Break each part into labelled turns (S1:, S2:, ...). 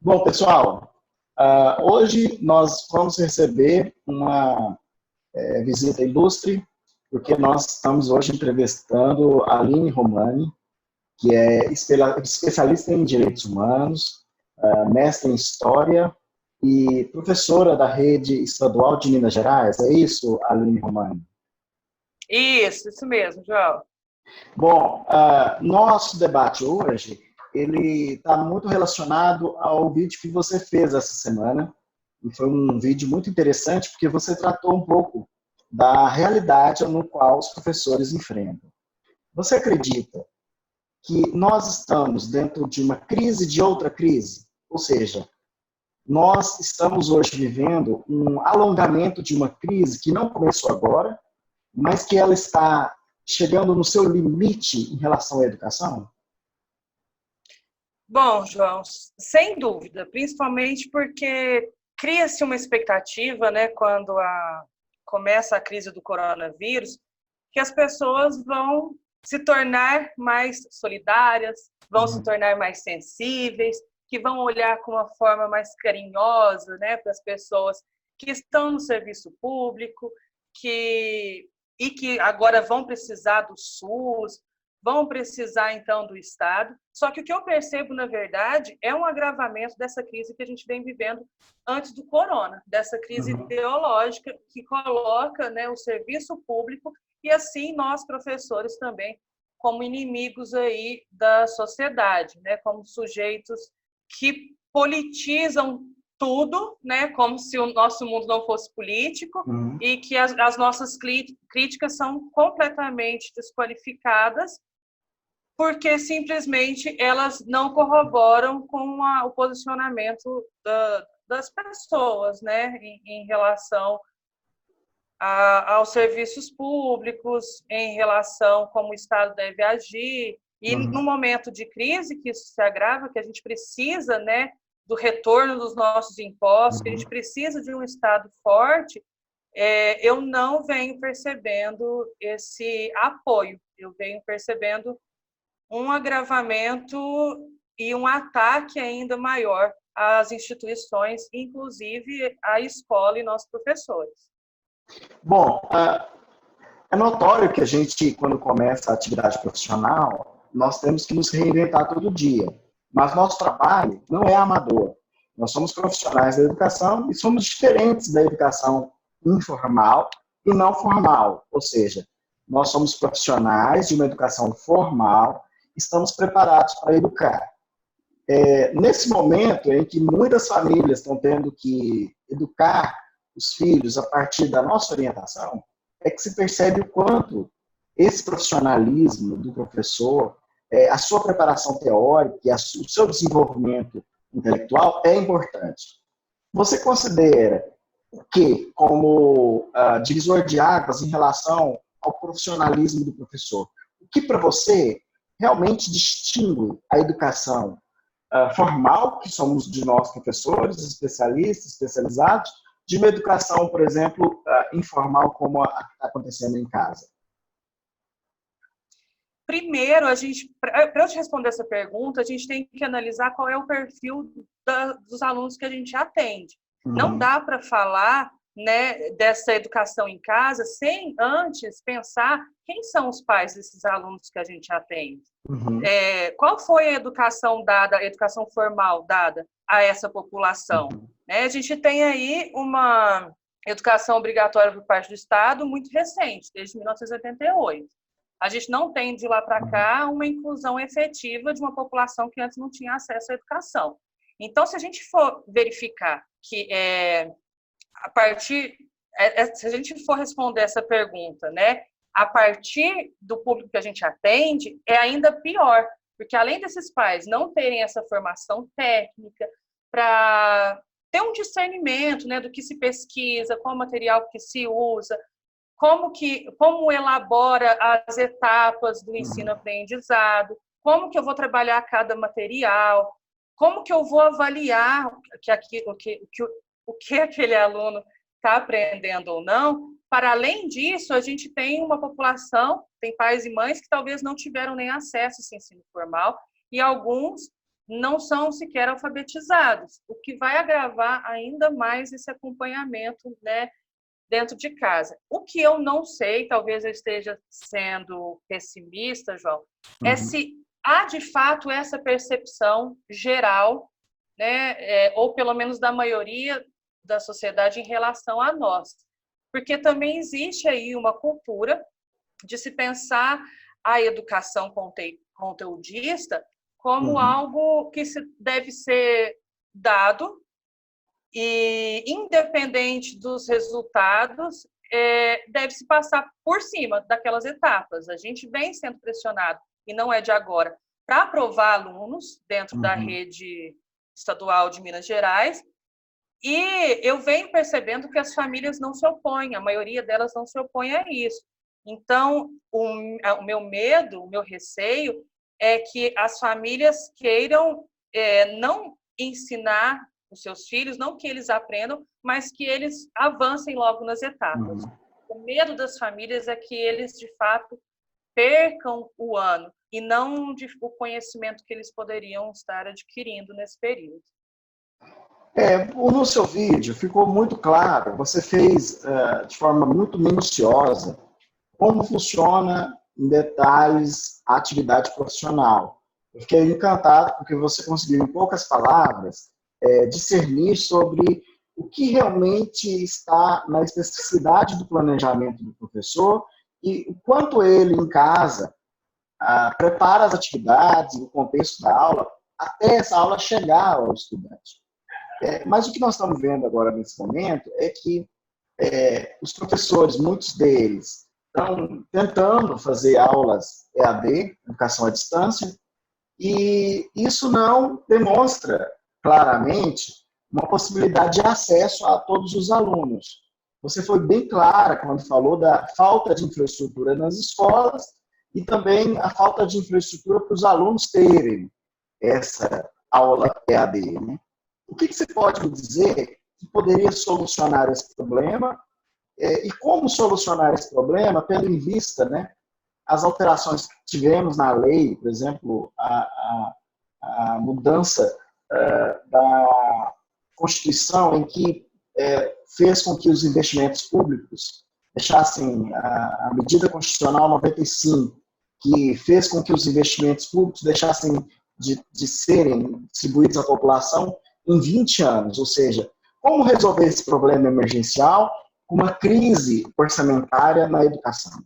S1: Bom, pessoal, hoje nós vamos receber uma visita ilustre, porque nós estamos hoje entrevistando a Aline Romani, que é especialista em direitos humanos, mestre em história e professora da rede estadual de Minas Gerais. É isso, Aline Romani?
S2: Isso mesmo, João.
S1: Bom, nosso debate hoje, ele está muito relacionado ao vídeo que você fez essa semana, e foi um vídeo muito interessante, porque você tratou um pouco da realidade no qual os professores enfrentam. Você acredita que nós estamos dentro de uma crise de outra crise? Ou seja, nós estamos hoje vivendo um alongamento de uma crise que não começou agora, mas que ela está chegando no seu limite em relação à educação?
S2: Bom, João, sem dúvida, principalmente porque cria-se uma expectativa, né, quando começa a crise do coronavírus, que as pessoas vão se tornar mais solidárias, vão se tornar mais sensíveis, que vão olhar com uma forma mais carinhosa, né, para as pessoas que estão no serviço público, e que agora vão precisar do SUS, vão precisar, então, do Estado. Só que o que eu percebo, na verdade, é um agravamento dessa crise que a gente vem vivendo antes do corona, dessa crise ideológica que coloca, né, o serviço público e, assim, nós, professores, também, como inimigos aí da sociedade, né, como sujeitos que politizam tudo, né, como se o nosso mundo não fosse político, e que as nossas críticas são completamente desqualificadas porque simplesmente elas não corroboram com o posicionamento das pessoas, né, em relação aos serviços públicos, em relação a como o Estado deve agir. E no momento de crise, que isso se agrava, que a gente precisa, né, do retorno dos nossos impostos, que a gente precisa de um Estado forte, eu não venho percebendo esse apoio, eu venho percebendo um agravamento e um ataque ainda maior às instituições, inclusive à escola e nós professores.
S1: Bom, é notório que a gente, quando começa a atividade profissional, nós temos que nos reinventar todo dia. Mas nosso trabalho não é amador. Nós somos profissionais da educação e somos diferentes da educação informal e não formal. Ou seja, nós somos profissionais de uma educação formal, estamos preparados para educar. Nesse momento em que muitas famílias estão tendo que educar os filhos a partir da nossa orientação, é que se percebe o quanto esse profissionalismo do professor, a sua preparação teórica e o seu desenvolvimento intelectual é importante. Você considera o que como divisor de águas em relação ao profissionalismo do professor? O que para você realmente distingue a educação formal, que somos de nós professores, especialistas, especializados, de uma educação, por exemplo, informal, como a que está acontecendo em casa?
S2: Primeiro, para eu te responder essa pergunta, a gente tem que analisar qual é o perfil dos alunos que a gente atende. Não dá para falar, né, dessa educação em casa sem antes pensar quem são os pais desses alunos que a gente atende. Qual foi a educação dada, a educação formal dada a essa população? A gente tem aí uma educação obrigatória por parte do Estado muito recente, desde 1988. A gente não tem, de lá para cá, uma inclusão efetiva de uma população que antes não tinha acesso à educação. Então, se a gente for verificar que se a gente for responder essa pergunta, né, a partir do público que a gente atende, é ainda pior, porque além desses pais não terem essa formação técnica para ter um discernimento, né, do que se pesquisa, qual material que se usa, como elabora as etapas do ensino-aprendizado, como que eu vou trabalhar cada material, como que eu vou avaliar o que aquele aluno está aprendendo ou não. Para além disso, a gente tem uma população, tem pais e mães que talvez não tiveram nem acesso a esse ensino formal, e alguns não são sequer alfabetizados, o que vai agravar ainda mais esse acompanhamento, né, dentro de casa. O que eu não sei, talvez eu esteja sendo pessimista, João, é se há de fato essa percepção geral, né, ou pelo menos da maioria da sociedade em relação a nós. Porque também existe aí uma cultura de se pensar a educação conteudista como algo que deve ser dado e, independente dos resultados, deve se passar por cima daquelas etapas. A gente vem sendo pressionado, e não é de agora, para aprovar alunos dentro da rede estadual de Minas Gerais, e eu venho percebendo que as famílias não se opõem, a maioria delas não se opõe a isso. Então, o meu medo, o meu receio é que as famílias queiram não ensinar os seus filhos, não que eles aprendam, mas que eles avancem logo nas etapas. O medo das famílias é que eles, de fato, percam o ano e não o conhecimento que eles poderiam estar adquirindo nesse período.
S1: No seu vídeo ficou muito claro, você fez de forma muito minuciosa como funciona em detalhes a atividade profissional. Eu fiquei encantado porque você conseguiu, em poucas palavras, discernir sobre o que realmente está na especificidade do planejamento do professor e o quanto ele, em casa, prepara as atividades, o contexto da aula, até essa aula chegar ao estudante. Mas o que nós estamos vendo agora, nesse momento, é que os professores, muitos deles, estão tentando fazer aulas EAD, educação à distância, e isso não demonstra claramente uma possibilidade de acesso a todos os alunos. Você foi bem clara quando falou da falta de infraestrutura nas escolas e também a falta de infraestrutura para os alunos terem essa aula EAD, né? O que você pode me dizer que poderia solucionar esse problema e como solucionar esse problema, tendo em vista, né, as alterações que tivemos na lei, por exemplo, a mudança da Constituição, em que fez com que os investimentos públicos deixassem a medida constitucional 95, que fez com que os investimentos públicos deixassem de serem distribuídos à população em 20 anos, ou seja, como resolver esse problema emergencial com uma crise orçamentária na educação?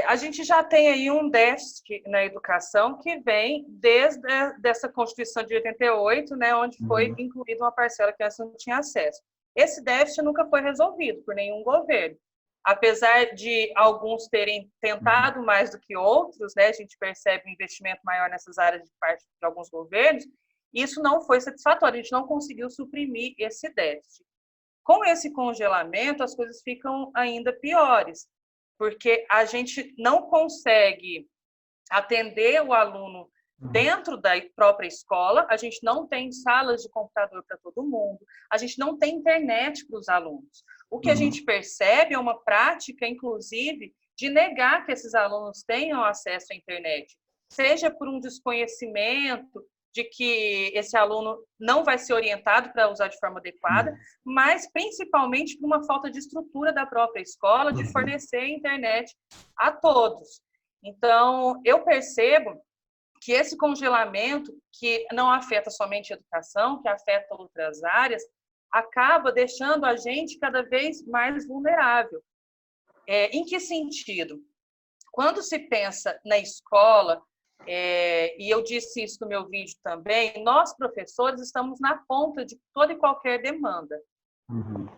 S2: A gente já tem aí um déficit na educação que vem desde dessa Constituição de 88, né, onde foi incluída uma parcela que essa não tinha acesso. Esse déficit nunca foi resolvido por nenhum governo. Apesar de alguns terem tentado mais do que outros, né, a gente percebe um investimento maior nessas áreas de parte de alguns governos, isso não foi satisfatório, a gente não conseguiu suprimir esse déficit. Com esse congelamento, as coisas ficam ainda piores, porque a gente não consegue atender o aluno dentro da própria escola, a gente não tem salas de computador para todo mundo, a gente não tem internet para os alunos. O que a gente percebe é uma prática, inclusive, de negar que esses alunos tenham acesso à internet, seja por um desconhecimento de que esse aluno não vai ser orientado para usar de forma adequada, mas principalmente por uma falta de estrutura da própria escola de fornecer internet a todos. Então, eu percebo que esse congelamento, que não afeta somente a educação, que afeta outras áreas, acaba deixando a gente cada vez mais vulnerável. Em que sentido? Quando se pensa na escola, e eu disse isso no meu vídeo também, nós, professores, estamos na ponta de toda e qualquer demanda.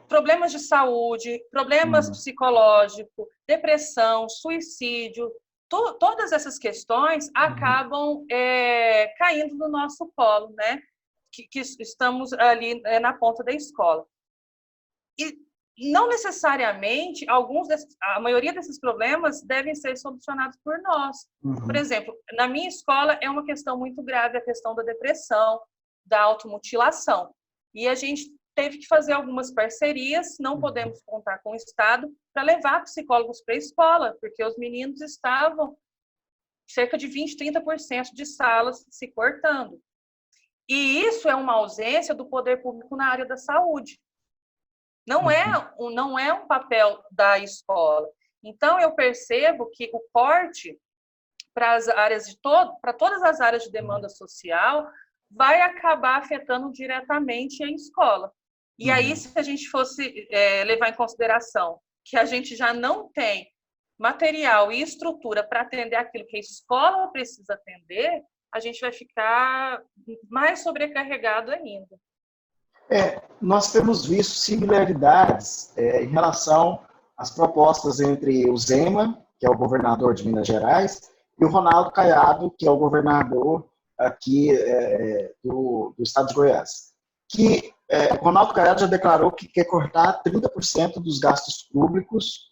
S2: Problemas de saúde, problemas psicológicos, depressão, suicídio, todas essas questões acabam caindo no nosso colo, né? Que estamos ali na ponta da escola. E não necessariamente, a maioria desses problemas devem ser solucionados por nós. Por exemplo, na minha escola é uma questão muito grave a questão da depressão, da automutilação. E a gente teve que fazer algumas parcerias, não podemos contar com o Estado, para levar psicólogos para a escola, porque os meninos estavam cerca de 20, 30% de salas se cortando. E isso é uma ausência do poder público na área da saúde. Não é um papel da escola. Então, eu percebo que o corte para as áreas para todas as áreas de demanda social vai acabar afetando diretamente a escola. E aí, se a gente fosse levar em consideração que a gente já não tem material e estrutura para atender aquilo que a escola precisa atender, a gente vai ficar mais sobrecarregado ainda.
S1: Nós temos visto similaridades em relação às propostas entre o Zema, que é o governador de Minas Gerais, e o Ronaldo Caiado, que é o governador aqui do estado de Goiás. O Ronaldo Caiado já declarou que quer cortar 30% dos gastos públicos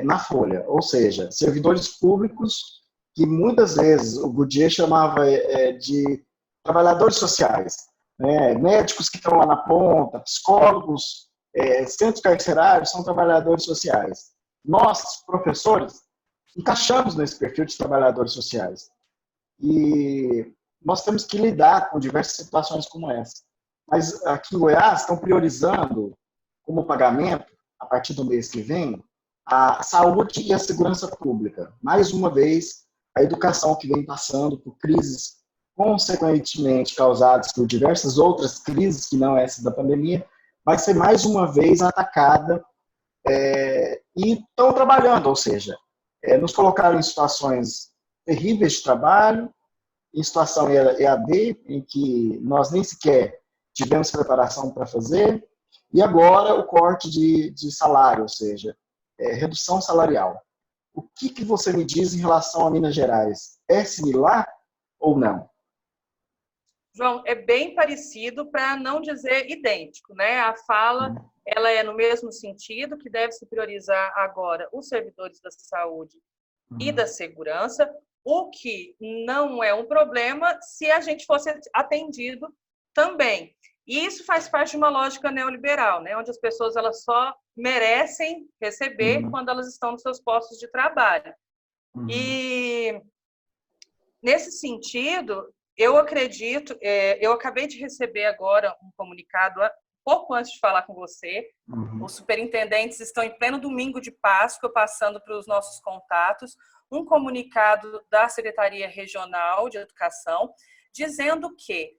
S1: na folha, ou seja, servidores públicos que muitas vezes o Goodyear chamava de trabalhadores sociais, médicos que estão lá na ponta, psicólogos, centros carcerários são trabalhadores sociais. Nós, professores, encaixamos nesse perfil de trabalhadores sociais. E nós temos que lidar com diversas situações como essa. Mas aqui em Goiás estão priorizando como pagamento, a partir do mês que vem, a saúde e a segurança pública. Mais uma vez, a educação que vem passando por crises consequentemente causadas por diversas outras crises, que não essa da pandemia, vai ser mais uma vez atacada e estão trabalhando, ou seja, nos colocaram em situações terríveis de trabalho, em situação EAD, em que nós nem sequer tivemos preparação para fazer, e agora o corte de salário, ou seja, redução salarial. O que você me diz em relação a Minas Gerais? É similar ou não?
S2: João, é bem parecido, para não dizer idêntico, né? A fala ela é no mesmo sentido, que deve se priorizar agora os servidores da saúde e da segurança, o que não é um problema se a gente fosse atendido também. E isso faz parte de uma lógica neoliberal, né? Onde as pessoas elas só merecem receber quando elas estão nos seus postos de trabalho. E, nesse sentido, eu acredito, eu acabei de receber agora um comunicado, pouco antes de falar com você, os superintendentes estão em pleno domingo de Páscoa, passando para os nossos contatos, um comunicado da Secretaria Regional de Educação, dizendo que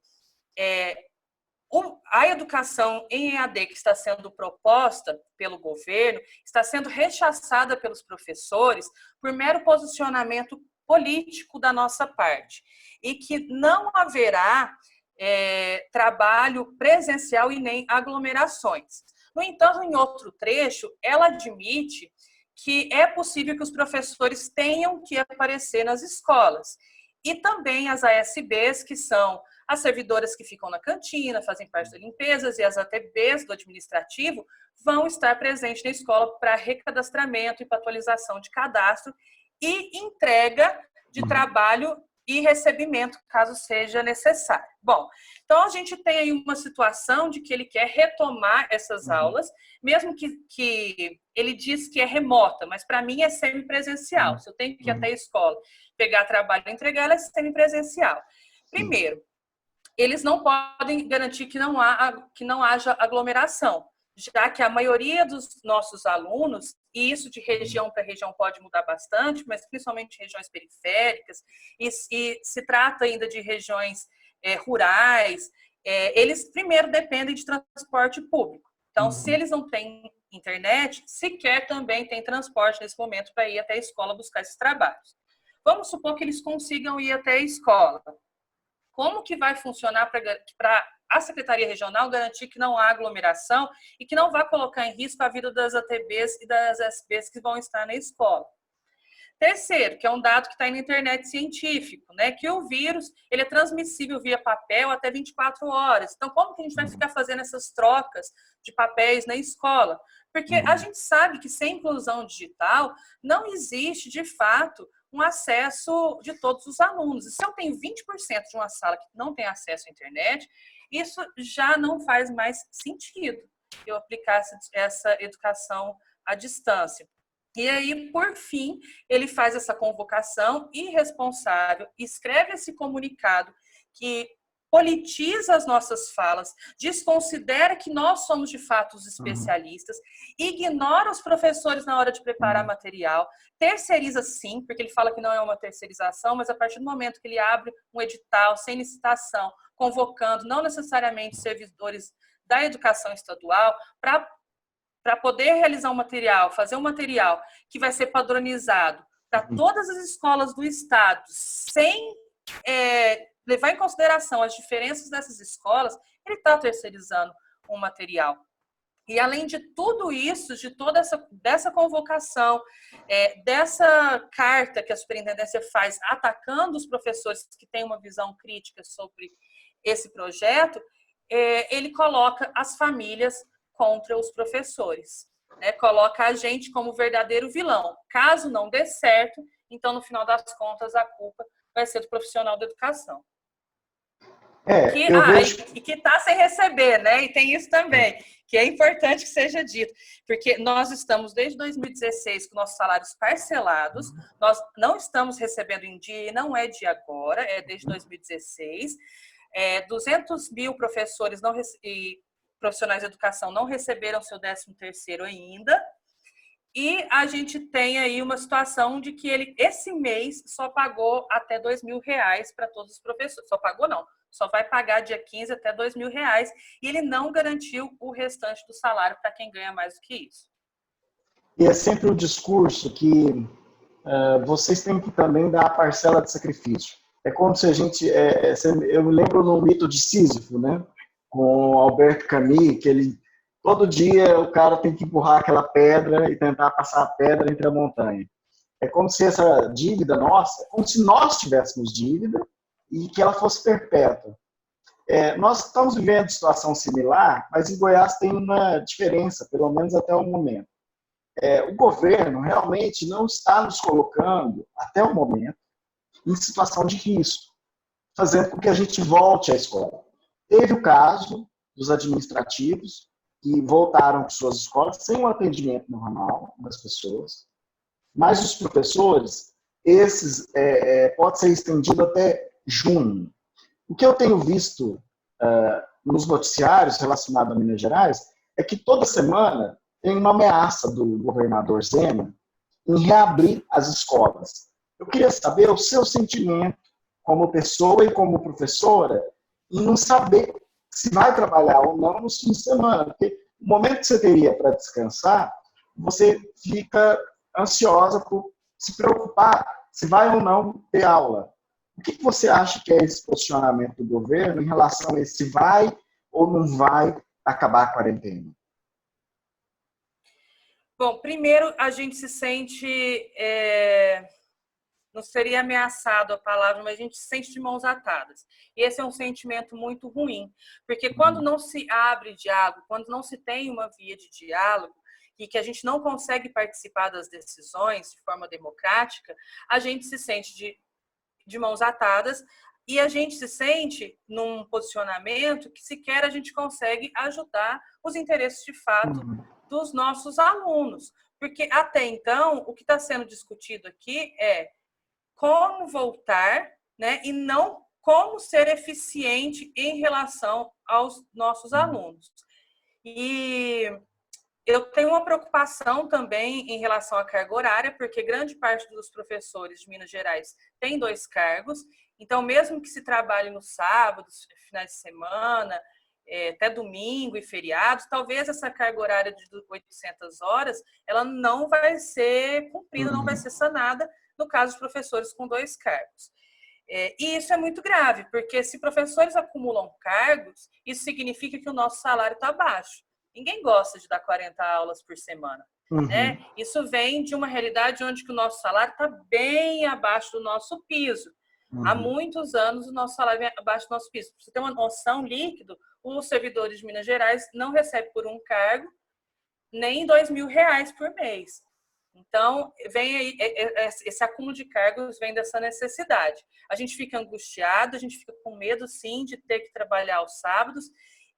S2: a educação em EAD que está sendo proposta pelo governo está sendo rechaçada pelos professores por mero posicionamento político da nossa parte e que não haverá trabalho presencial e nem aglomerações. No entanto, em outro trecho, ela admite que é possível que os professores tenham que aparecer nas escolas e também as ASBs, que são as servidoras que ficam na cantina, fazem parte das limpezas, e as ATBs do administrativo vão estar presentes na escola para recadastramento e para atualização de cadastro e entrega de trabalho e recebimento, caso seja necessário. Bom, então a gente tem aí uma situação de que ele quer retomar essas aulas, mesmo que ele diz que é remota, mas para mim é semipresencial. Se eu tenho que ir até a escola, pegar trabalho e entregar, ela é semipresencial. Primeiro, eles não podem garantir que não haja aglomeração, já que a maioria dos nossos alunos, e isso de região para região pode mudar bastante, mas principalmente regiões periféricas, e se trata ainda de regiões rurais, eles primeiro dependem de transporte público. Então, se eles não têm internet, sequer também tem transporte nesse momento para ir até a escola buscar esses trabalhos. Vamos supor que eles consigam ir até a escola. Como que vai funcionar para a Secretaria Regional garantir que não há aglomeração e que não vai colocar em risco a vida das ATBs e das SBs que vão estar na escola? Terceiro, que é um dado que está aí na internet científico, né? Que o vírus ele é transmissível via papel até 24 horas. Então, como que a gente vai ficar fazendo essas trocas de papéis na escola? Porque a gente sabe que sem inclusão digital não existe, de fato, um acesso de todos os alunos. E se eu tenho 20% de uma sala que não tem acesso à internet, isso já não faz mais sentido eu aplicar essa educação à distância. E aí, por fim, ele faz essa convocação irresponsável, escreve esse comunicado que politiza as nossas falas, desconsidera que nós somos de fato os
S1: Uhum.
S2: especialistas, ignora os professores na hora de preparar
S1: Uhum.
S2: material, terceiriza sim, porque ele fala que não é uma terceirização, mas a partir do momento que ele abre um edital sem licitação, convocando não necessariamente servidores da educação estadual para poder realizar um material, fazer um material que vai ser padronizado para todas as escolas do estado, sem levar em consideração as diferenças dessas escolas, ele está terceirizando um material. E além de tudo isso, de toda dessa convocação, dessa carta que a superintendência faz atacando os professores que têm uma visão crítica sobre esse projeto, ele coloca as famílias contra os professores, né? Coloca a gente como verdadeiro vilão. Caso não dê certo, então no final das contas a culpa vai ser do profissional da educação.
S1: Eu vejo.
S2: E que está sem receber, né? E tem isso também, que é importante que seja dito, porque nós estamos desde 2016 com nossos salários parcelados, nós não estamos recebendo em dia, e não é de agora, é desde 2016. 200 mil professores e profissionais de educação não receberam seu 13º ainda, e a gente tem aí uma situação de que ele, esse mês, só pagou até R$ 2.000 para todos os professores. Só pagou, não. Só vai pagar dia 15 até R$ 2.000. E ele não garantiu o restante do salário para quem ganha mais do que isso.
S1: E é sempre o discurso que vocês têm que também dar a parcela de sacrifício. É como se a gente... eu me lembro no mito de Sísifo, né? Com Albert Camus, que ele... Todo dia o cara tem que empurrar aquela pedra e tentar passar a pedra entre a montanha. É como se essa dívida nossa, como se nós tivéssemos dívida e que ela fosse perpétua. Nós estamos vivendo situação similar, mas em Goiás tem uma diferença, pelo menos até o momento. O governo realmente não está nos colocando, até o momento, em situação de risco, fazendo com que a gente volte à escola. Teve o caso dos administrativos, que voltaram para suas escolas sem um atendimento normal das pessoas, mas os professores, esses pode ser estendido até junho. O que eu tenho visto nos noticiários relacionados a Minas Gerais é que toda semana tem uma ameaça do governador Zema em reabrir as escolas. Eu queria saber o seu sentimento como pessoa e como professora em não saber se vai trabalhar ou não nos fins de semana, porque o momento que você teria para descansar, você fica ansiosa por se preocupar se vai ou não ter aula. O que você acha que é esse posicionamento do governo em relação a se vai ou não vai acabar a quarentena?
S2: Bom, primeiro a gente se sente, não seria ameaçado a palavra, mas a gente se sente de mãos atadas. E esse é um sentimento muito ruim, porque quando não se abre diálogo, quando não se tem uma via de diálogo, e que a gente não consegue participar das decisões de forma democrática, a gente se sente de mãos atadas e a gente se sente num posicionamento que sequer a gente consegue ajudar os interesses de fato dos nossos alunos. Porque até então, o que está sendo discutido aqui é como voltar, né, e não como ser eficiente em relação aos nossos alunos. E eu tenho uma preocupação também em relação à carga horária, porque grande parte dos professores de Minas Gerais tem 2 cargos, então mesmo que se trabalhe no sábado, finais de semana, até domingo e feriados, talvez essa carga horária de 800 horas, ela não vai ser cumprida, não vai ser sanada, no caso de professores com 2 cargos. E isso é muito grave, porque se professores acumulam cargos, isso significa que o nosso salário está baixo. Ninguém gosta de dar 40 aulas por semana. Né? Isso vem de uma realidade onde que o nosso salário está bem abaixo do nosso piso. Há muitos anos o nosso salário é abaixo do nosso piso. Para você ter uma noção, líquido, os servidores de Minas Gerais não recebem por um cargo nem R$ 2.000 por mês. Então, vem aí, esse acúmulo de cargos vem dessa necessidade. A gente fica angustiado, a gente fica com medo, sim, de ter que trabalhar aos sábados.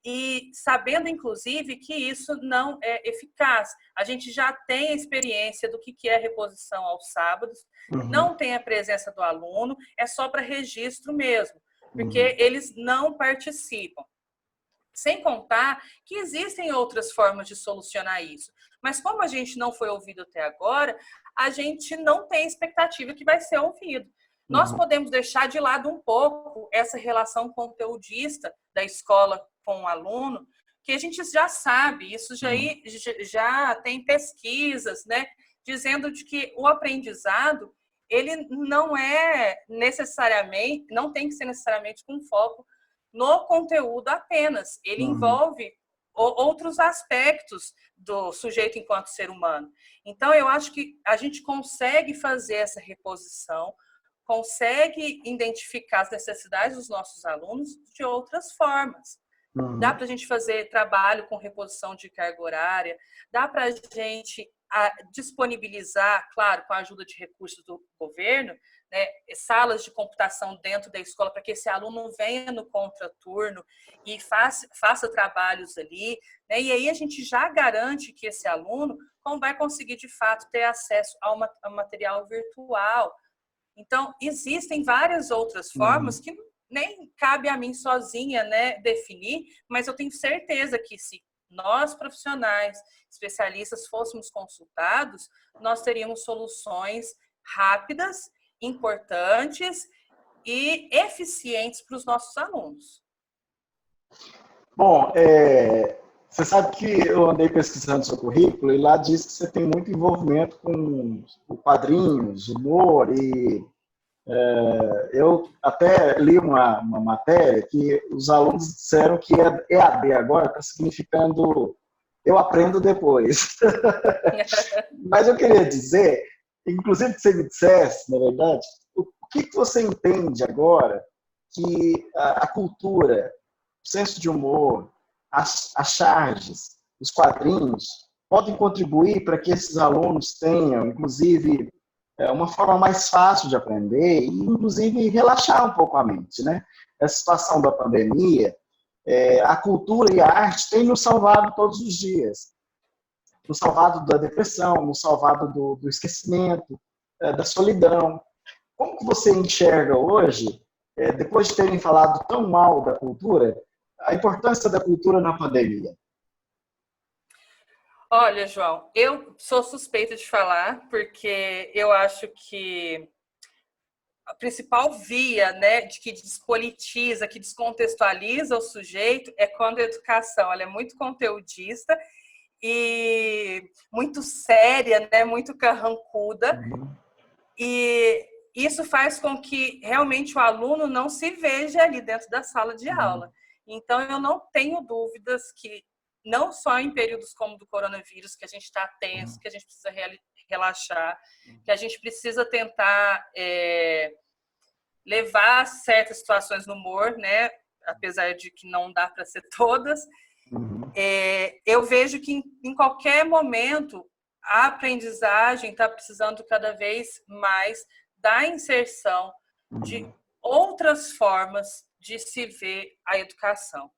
S2: e sabendo, inclusive, que isso não é eficaz. A gente já tem a experiência do que é reposição aos sábados, não tem a presença do aluno, é só para registro mesmo, porque eles não participam. Sem contar que existem outras formas de solucionar isso. Mas como a gente não foi ouvido até agora, a gente não tem expectativa que vai ser ouvido. Nós podemos deixar de lado um pouco essa relação conteudista da escola com o aluno, que a gente já sabe, isso já tem pesquisas, né, dizendo de que o aprendizado ele não é necessariamente, não tem que ser necessariamente com foco no conteúdo apenas. Ele envolve outros aspectos do sujeito enquanto ser humano. Então, eu acho que a gente consegue fazer essa reposição, consegue identificar as necessidades dos nossos alunos de outras formas. Dá para a gente fazer trabalho com reposição de carga horária, dá para a gente disponibilizar, claro, com a ajuda de recursos do governo, né, salas de computação dentro da escola para que esse aluno venha no contraturno e faça trabalhos ali, né, e aí a gente já garante que esse aluno vai conseguir, de fato, ter acesso ao material virtual. Então, existem várias outras formas que nem cabe a mim sozinha, né, definir, mas eu tenho certeza que se nós, profissionais, especialistas, fôssemos consultados, nós teríamos soluções rápidas, importantes e eficientes para os nossos alunos.
S1: Bom, você sabe que eu andei pesquisando seu currículo e lá diz que você tem muito envolvimento com quadrinhos, humor e eu até li uma matéria que os alunos disseram que EAD agora está significando eu aprendo depois. Mas eu queria dizer, inclusive que você me dissesse, na verdade, o que você entende agora que a cultura, o senso de humor, as charges, os quadrinhos podem contribuir para que esses alunos tenham, inclusive, uma forma mais fácil de aprender e, inclusive, relaxar um pouco a mente, né? Essa situação da pandemia, a cultura e a arte têm nos salvado todos os dias. Nos salvado da depressão, nos salvado do esquecimento, da solidão. Como que você enxerga hoje, depois de terem falado tão mal da cultura, a importância da cultura na pandemia?
S2: Olha, João, eu sou suspeita de falar, porque eu acho que a principal via, né, de que despolitiza, que descontextualiza o sujeito é quando a educação ela é muito conteudista e muito séria, né, muito carrancuda. E isso faz com que realmente o aluno não se veja ali dentro da sala de aula. Então, eu não tenho dúvidas que não só em períodos como do coronavírus, que a gente está tenso, que a gente precisa relaxar, que a gente precisa tentar levar certas situações no humor, né? Apesar de que não dá para ser todas. Eu vejo que em qualquer momento a aprendizagem está precisando cada vez mais da inserção de outras formas de se ver a educação.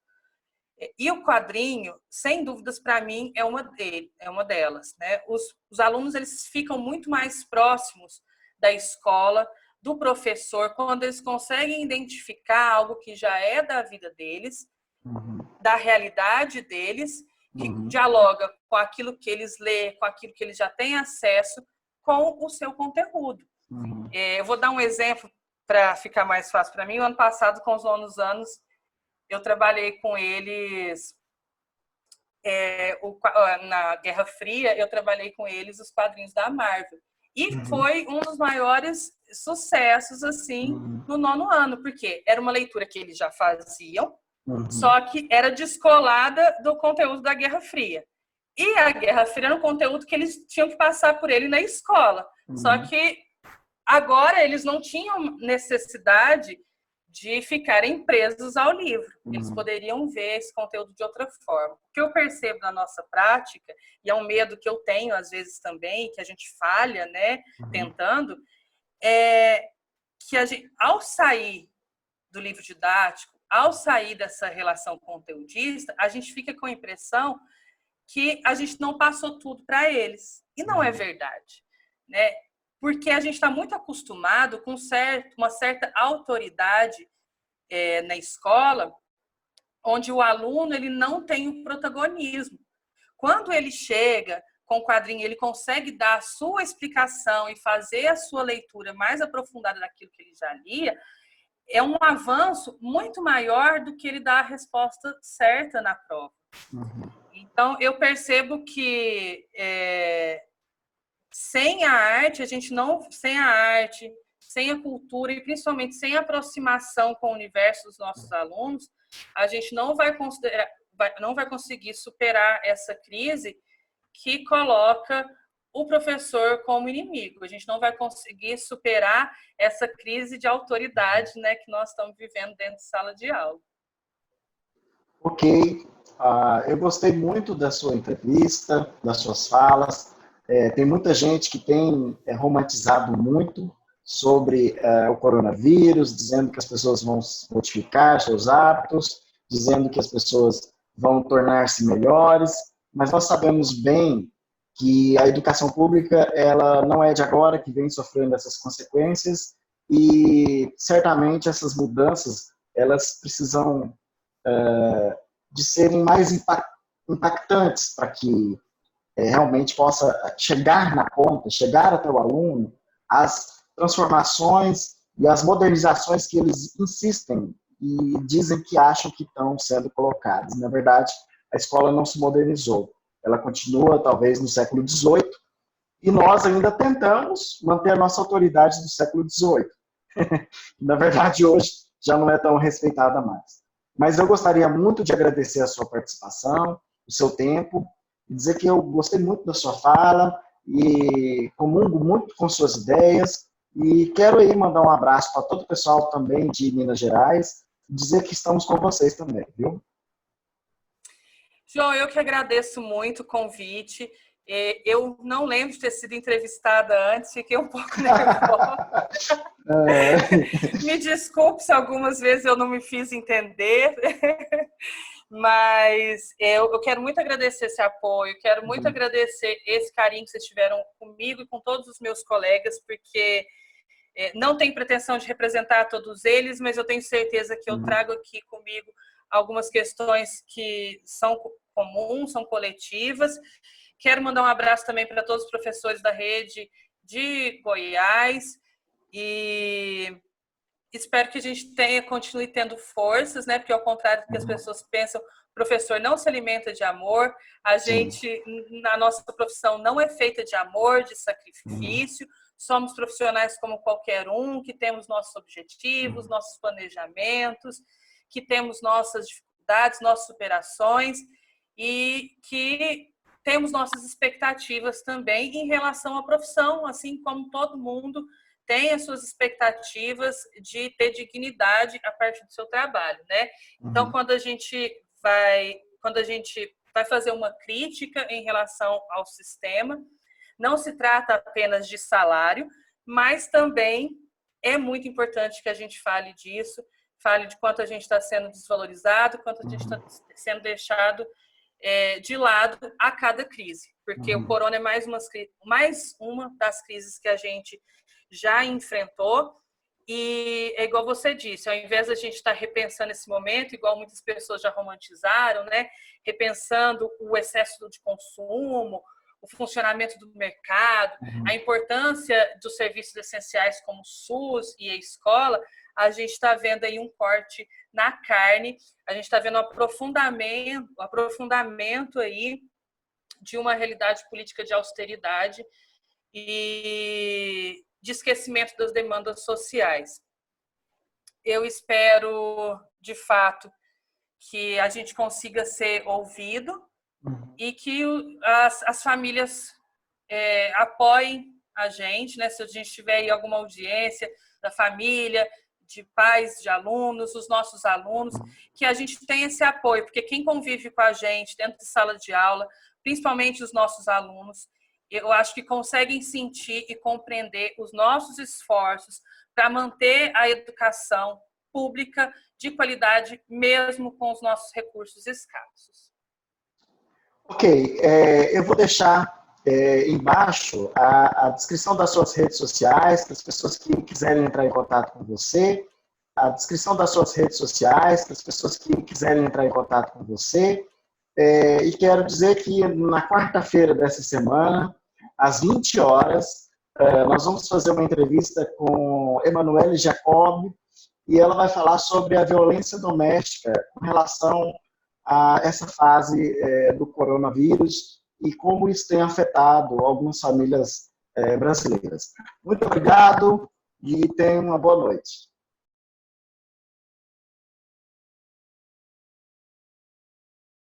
S2: E o quadrinho, sem dúvidas, para mim, é uma delas. Né? Os alunos eles ficam muito mais próximos da escola, do professor, quando eles conseguem identificar algo que já é da vida deles, da realidade deles, que dialoga com aquilo que eles lêem, com aquilo que eles já têm acesso, com o seu conteúdo. Eu vou dar um exemplo para ficar mais fácil para mim. O ano passado, com os 9 anos, eu trabalhei com eles na Guerra Fria, eu trabalhei com eles os quadrinhos da Marvel. E foi um dos maiores sucessos, assim, no 9º ano, porque era uma leitura que eles já faziam, só que era descolada do conteúdo da Guerra Fria. E a Guerra Fria era um conteúdo que eles tinham que passar por ele na escola. Só que agora eles não tinham necessidade de ficarem presos ao livro. Eles poderiam ver esse conteúdo de outra forma. O que eu percebo na nossa prática, e é um medo que eu tenho às vezes também, que a gente falha, né, tentando, é que a gente, ao sair do livro didático, ao sair dessa relação conteudista, a gente fica com a impressão que a gente não passou tudo para eles. E não é verdade, né? Porque a gente está muito acostumado com uma certa autoridade na escola, onde o aluno ele não tem o protagonismo. Quando ele chega com o quadrinho, ele consegue dar a sua explicação e fazer a sua leitura mais aprofundada daquilo que ele já lia, é um avanço muito maior do que ele dar a resposta certa na prova. Então, eu percebo que sem a arte, sem a cultura e principalmente sem a aproximação com o universo dos nossos alunos, a gente não vai conseguir superar essa crise que coloca o professor como inimigo. A gente não vai conseguir superar essa crise de autoridade, né, que nós estamos vivendo dentro de sala de aula.
S1: Ok. Eu gostei muito da sua entrevista, das suas falas. Tem muita gente que tem romantizado muito sobre o coronavírus, dizendo que as pessoas vão modificar seus hábitos, dizendo que as pessoas vão tornar-se melhores, mas nós sabemos bem que a educação pública ela não é de agora que vem sofrendo essas consequências e certamente essas mudanças elas precisam de serem mais impactantes para que realmente possa chegar na ponta, chegar até o aluno, as transformações e as modernizações que eles insistem e dizem que acham que estão sendo colocadas. Na verdade, a escola não se modernizou. Ela continua, talvez, no século XVIII, e nós ainda tentamos manter a nossa autoridade do século XVIII. Na verdade, hoje já não é tão respeitada mais. Mas eu gostaria muito de agradecer a sua participação, o seu tempo, e dizer que eu gostei muito da sua fala e comungo muito com suas ideias e quero aí mandar um abraço para todo o pessoal também de Minas Gerais e dizer que estamos com vocês também, viu?
S2: João, eu que agradeço muito o convite. Eu não lembro de ter sido entrevistada antes, fiquei um pouco nervosa. Me desculpe se algumas vezes eu não me fiz entender, mas eu quero muito agradecer esse apoio, quero muito agradecer esse carinho que vocês tiveram comigo e com todos os meus colegas, porque não tenho pretensão de representar todos eles, mas eu tenho certeza que eu trago aqui comigo algumas questões que são comuns, são coletivas. Quero mandar um abraço também para todos os professores da rede de Goiás e espero que a gente continue tendo forças, né? Porque ao contrário do que as pessoas pensam, o professor não se alimenta de amor, a gente, na nossa profissão, não é feita de amor, de sacrifício, somos profissionais como qualquer um, que temos nossos objetivos, nossos planejamentos, que temos nossas dificuldades, nossas superações e que temos nossas expectativas também em relação à profissão, assim como todo mundo tem as suas expectativas de ter dignidade a partir do seu trabalho, né? Então, quando a gente vai fazer uma crítica em relação ao sistema, não se trata apenas de salário, mas também é muito importante que a gente fale disso, fale de quanto a gente está sendo desvalorizado, quanto a gente está sendo deixado de lado a cada crise, porque o corona é mais uma das crises que a gente já enfrentou e é igual você disse, ao invés da gente estar repensando esse momento, igual muitas pessoas já romantizaram, né, repensando o excesso de consumo, o funcionamento do mercado, a importância dos serviços essenciais como o SUS e a escola, a gente está vendo aí um corte na carne, a gente está vendo um aprofundamento aí de uma realidade política de austeridade e de esquecimento das demandas sociais. Eu espero, de fato, que a gente consiga ser ouvido e que as famílias apoiem a gente, né? Se a gente tiver aí alguma audiência da família, de pais, de alunos, os nossos alunos, que a gente tenha esse apoio, porque quem convive com a gente dentro de sala de aula, principalmente os nossos alunos, eu acho que conseguem sentir e compreender os nossos esforços para manter a educação pública de qualidade, mesmo com os nossos recursos escassos.
S1: Ok, eu vou deixar embaixo a descrição das suas redes sociais, para as pessoas que quiserem entrar em contato com você, a descrição das suas redes sociais, para as pessoas que quiserem entrar em contato com você. E quero dizer que na quarta-feira dessa semana, às 20 horas, nós vamos fazer uma entrevista com Emanuele Jacob, e ela vai falar sobre a violência doméstica com relação a essa fase do coronavírus e como isso tem afetado algumas famílias brasileiras. Muito obrigado e tenha uma boa noite.